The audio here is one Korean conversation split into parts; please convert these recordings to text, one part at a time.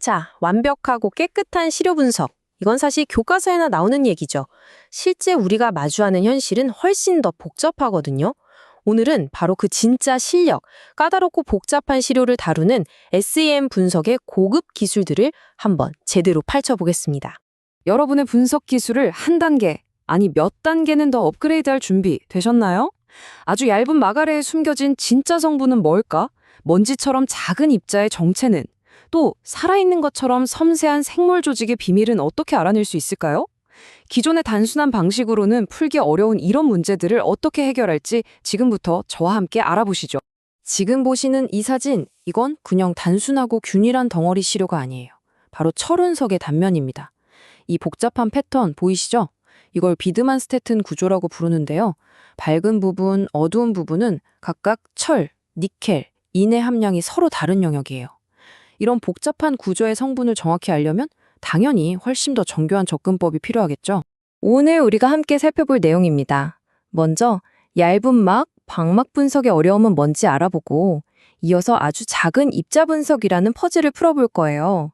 자, 완벽하고 깨끗한 시료 분석. 이건 사실 교과서에나 나오는 얘기죠. 실제 우리가 마주하는 현실은 훨씬 더 복잡하거든요. 오늘은 바로 그 진짜 실력, 까다롭고 복잡한 시료를 다루는 SEM 분석의 고급 기술들을 한번 제대로 펼쳐보겠습니다. 여러분의 분석 기술을 한 단계, 아니 몇 단계는 더 업그레이드할 준비 되셨나요? 아주 얇은 마가레에 숨겨진 진짜 성분은 뭘까? 먼지처럼 작은 입자의 정체는? 또 살아있는 것처럼 섬세한 생물 조직의 비밀은 어떻게 알아낼 수 있을까요? 기존의 단순한 방식으로는 풀기 어려운 이런 문제들을 어떻게 해결할지 지금부터 저와 함께 알아보시죠. 지금 보시는 이 사진, 이건 그냥 단순하고 균일한 덩어리 시료가 아니에요. 바로 철운석의 단면입니다. 이 복잡한 패턴 보이시죠? 이걸 비드만 스테튼 구조라고 부르는데요. 밝은 부분, 어두운 부분은 각각 철, 니켈, 인의 함량이 서로 다른 영역이에요. 이런 복잡한 구조의 성분을 정확히 알려면 당연히 훨씬 더 정교한 접근법이 필요하겠죠. 오늘 우리가 함께 살펴볼 내용입니다. 먼저 얇은 막, 방막 분석의 어려움은 뭔지 알아보고 이어서 아주 작은 입자 분석이라는 퍼즐을 풀어볼 거예요.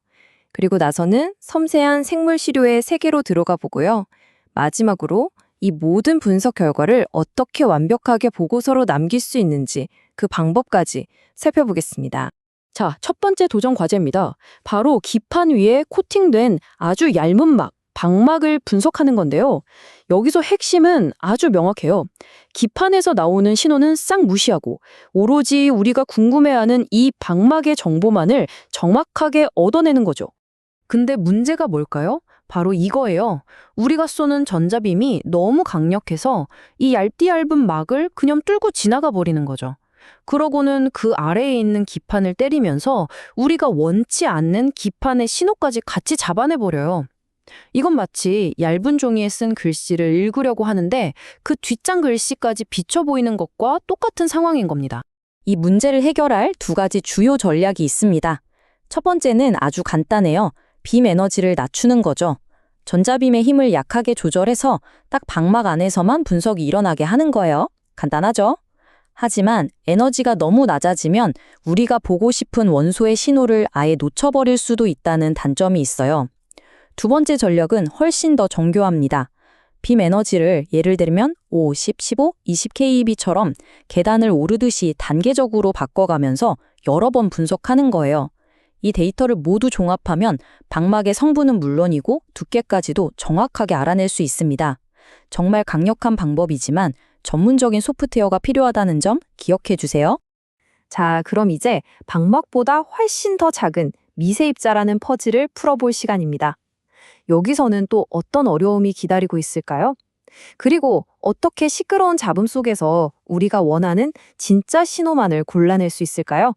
그리고 나서는 섬세한 생물 시료의 세계로 들어가 보고요. 마지막으로 이 모든 분석 결과를 어떻게 완벽하게 보고서로 남길 수 있는지 그 방법까지 살펴보겠습니다. 자, 첫 번째 도전 과제입니다. 바로 기판 위에 코팅된 아주 얇은 막, 방막을 분석하는 건데요. 여기서 핵심은 아주 명확해요. 기판에서 나오는 신호는 싹 무시하고 오로지 우리가 궁금해하는 이 방막의 정보만을 정확하게 얻어내는 거죠. 근데 문제가 뭘까요? 바로 이거예요. 우리가 쏘는 전자빔이 너무 강력해서 이 얇디 얇은 막을 그냥 뚫고 지나가 버리는 거죠. 그러고는 그 아래에 있는 기판을 때리면서 우리가 원치 않는 기판의 신호까지 같이 잡아내버려요. 이건 마치 얇은 종이에 쓴 글씨를 읽으려고 하는데 그 뒷장 글씨까지 비쳐 보이는 것과 똑같은 상황인 겁니다. 이 문제를 해결할 두 가지 주요 전략이 있습니다. 첫 번째는 아주 간단해요. 빔 에너지를 낮추는 거죠. 전자빔의 힘을 약하게 조절해서 딱 방막 안에서만 분석이 일어나게 하는 거예요. 간단하죠? 하지만 에너지가 너무 낮아지면 우리가 보고 싶은 원소의 신호를 아예 놓쳐버릴 수도 있다는 단점이 있어요. 두 번째 전략은 훨씬 더 정교합니다. 빔 에너지를 예를 들면 5, 10, 15, 20 keV처럼 계단을 오르듯이 단계적으로 바꿔가면서 여러 번 분석하는 거예요. 이 데이터를 모두 종합하면 방막의 성분은 물론이고 두께까지도 정확하게 알아낼 수 있습니다. 정말 강력한 방법이지만 전문적인 소프트웨어가 필요하다는 점 기억해 주세요. 자, 그럼 이제 방막보다 훨씬 더 작은 미세 입자라는 퍼즐을 풀어볼 시간입니다. 여기서는 또 어떤 어려움이 기다리고 있을까요? 그리고 어떻게 시끄러운 잡음 속에서 우리가 원하는 진짜 신호만을 골라낼 수 있을까요?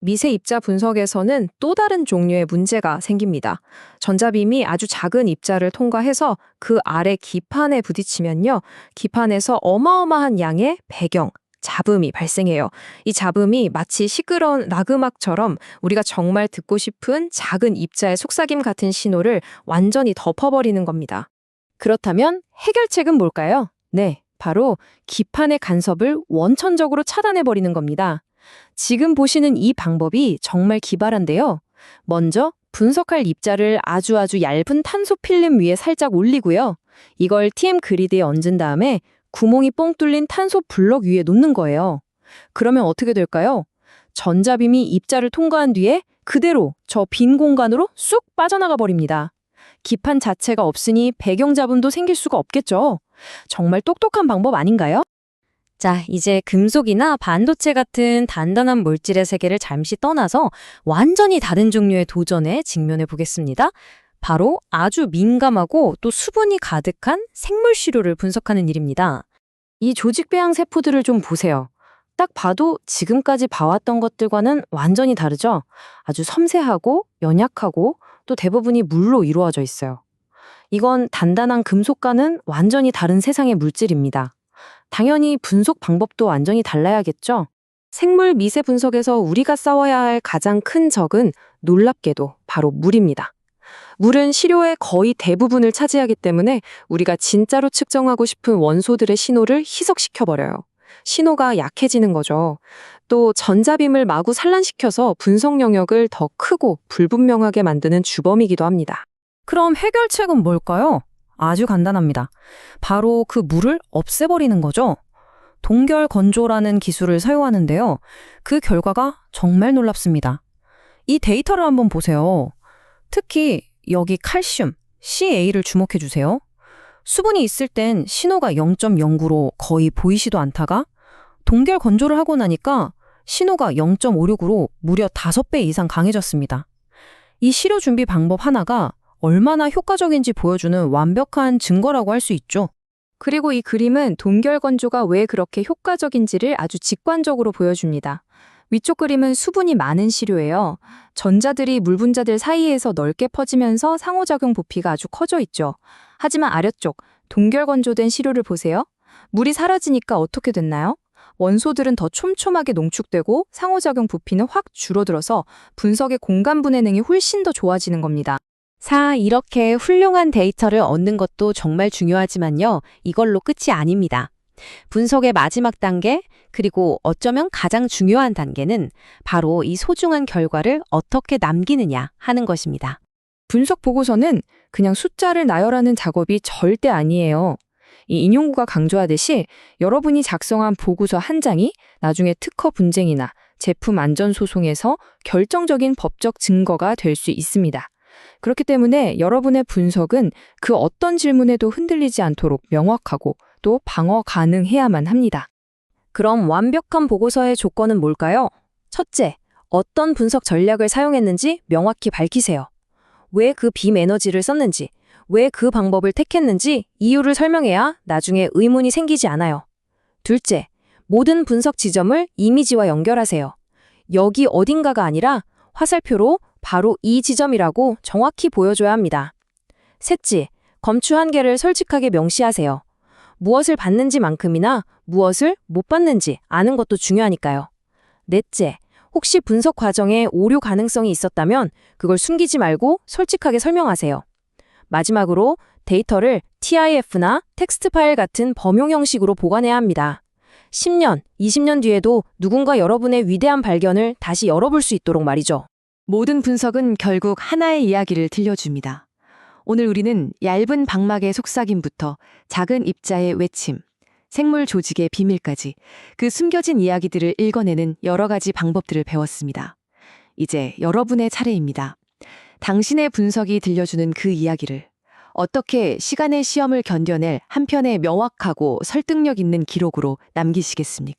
미세 입자 분석에서는 또 다른 종류의 문제가 생깁니다. 전자빔이 아주 작은 입자를 통과해서 그 아래 기판에 부딪히면요. 기판에서 어마어마한 양의 배경, 잡음이 발생해요. 이 잡음이 마치 시끄러운 락음악처럼 우리가 정말 듣고 싶은 작은 입자의 속삭임 같은 신호를 완전히 덮어버리는 겁니다. 그렇다면 해결책은 뭘까요? 네, 바로 기판의 간섭을 원천적으로 차단해버리는 겁니다. 지금 보시는 이 방법이 정말 기발한데요. 먼저 분석할 입자를 아주 얇은 탄소 필름 위에 살짝 올리고요. 이걸 TM 그리드에 얹은 다음에 구멍이 뻥 뚫린 탄소 블럭 위에 놓는 거예요. 그러면 어떻게 될까요? 전자빔이 입자를 통과한 뒤에 그대로 저 빈 공간으로 쑥 빠져나가 버립니다. 기판 자체가 없으니 배경 잡음도 생길 수가 없겠죠. 정말 똑똑한 방법 아닌가요? 자, 이제 금속이나 반도체 같은 단단한 물질의 세계를 잠시 떠나서 완전히 다른 종류의 도전에 직면해 보겠습니다. 바로 아주 민감하고 또 수분이 가득한 생물 시료를 분석하는 일입니다. 이 조직 배양 세포들을 좀 보세요. 딱 봐도 지금까지 봐왔던 것들과는 완전히 다르죠? 아주 섬세하고 연약하고 또 대부분이 물로 이루어져 있어요. 이건 단단한 금속과는 완전히 다른 세상의 물질입니다. 당연히 분석 방법도 완전히 달라야겠죠? 생물 미세 분석에서 우리가 싸워야 할 가장 큰 적은 놀랍게도 바로 물입니다. 물은 시료의 거의 대부분을 차지하기 때문에 우리가 진짜로 측정하고 싶은 원소들의 신호를 희석시켜버려요. 신호가 약해지는 거죠. 또 전자빔을 마구 산란시켜서 분석 영역을 더 크고 불분명하게 만드는 주범이기도 합니다. 그럼 해결책은 뭘까요? 아주 간단합니다. 바로 그 물을 없애버리는 거죠. 동결 건조라는 기술을 사용하는데요. 그 결과가 정말 놀랍습니다. 이 데이터를 한번 보세요. 특히 여기 칼슘, CA를 주목해 주세요. 수분이 있을 땐 신호가 0.09로 거의 보이지도 않다가 동결 건조를 하고 나니까 신호가 0.56으로 무려 5배 이상 강해졌습니다. 이 시료 준비 방법 하나가 얼마나 효과적인지 보여주는 완벽한 증거라고 할 수 있죠. 그리고 이 그림은 동결 건조가 왜 그렇게 효과적인지를 아주 직관적으로 보여줍니다. 위쪽 그림은 수분이 많은 시료예요. 전자들이 물 분자들 사이에서 넓게 퍼지면서 상호작용 부피가 아주 커져 있죠. 하지만 아래쪽 동결 건조된 시료를 보세요. 물이 사라지니까 어떻게 됐나요? 원소들은 더 촘촘하게 농축되고 상호작용 부피는 확 줄어들어서 분석의 공간 분해능이 훨씬 더 좋아지는 겁니다. 이렇게 훌륭한 데이터를 얻는 것도 정말 중요하지만요. 이걸로 끝이 아닙니다. 분석의 마지막 단계, 그리고 어쩌면 가장 중요한 단계는 바로 이 소중한 결과를 어떻게 남기느냐 하는 것입니다. 분석 보고서는 그냥 숫자를 나열하는 작업이 절대 아니에요. 이 인용구가 강조하듯이 여러분이 작성한 보고서 한 장이 나중에 특허 분쟁이나 제품 안전 소송에서 결정적인 법적 증거가 될 수 있습니다. 그렇기 때문에 여러분의 분석은 그 어떤 질문에도 흔들리지 않도록 명확하고 또 방어 가능해야만 합니다. 그럼 완벽한 보고서의 조건은 뭘까요? 첫째, 어떤 분석 전략을 사용했는지 명확히 밝히세요. 왜 그 빔 에너지를 썼는지, 왜 그 방법을 택했는지 이유를 설명해야 나중에 의문이 생기지 않아요. 둘째, 모든 분석 지점을 이미지와 연결하세요. 여기 어딘가가 아니라 화살표로 바로 이 지점이라고 정확히 보여줘야 합니다. 셋째, 검출 한계를 솔직하게 명시하세요. 무엇을 받는지만큼이나 무엇을 못 받는지 아는 것도 중요하니까요. 넷째, 혹시 분석 과정에 오류 가능성이 있었다면 그걸 숨기지 말고 솔직하게 설명하세요. 마지막으로 데이터를 TIF나 텍스트 파일 같은 범용 형식으로 보관해야 합니다. 10년, 20년 뒤에도 누군가 여러분의 위대한 발견을 다시 열어볼 수 있도록 말이죠. 모든 분석은 결국 하나의 이야기를 들려줍니다. 오늘 우리는 얇은 방막의 속삭임부터 작은 입자의 외침, 생물 조직의 비밀까지 그 숨겨진 이야기들을 읽어내는 여러 가지 방법들을 배웠습니다. 이제 여러분의 차례입니다. 당신의 분석이 들려주는 그 이야기를 어떻게 시간의 시험을 견뎌낼 한 편의 명확하고 설득력 있는 기록으로 남기시겠습니까?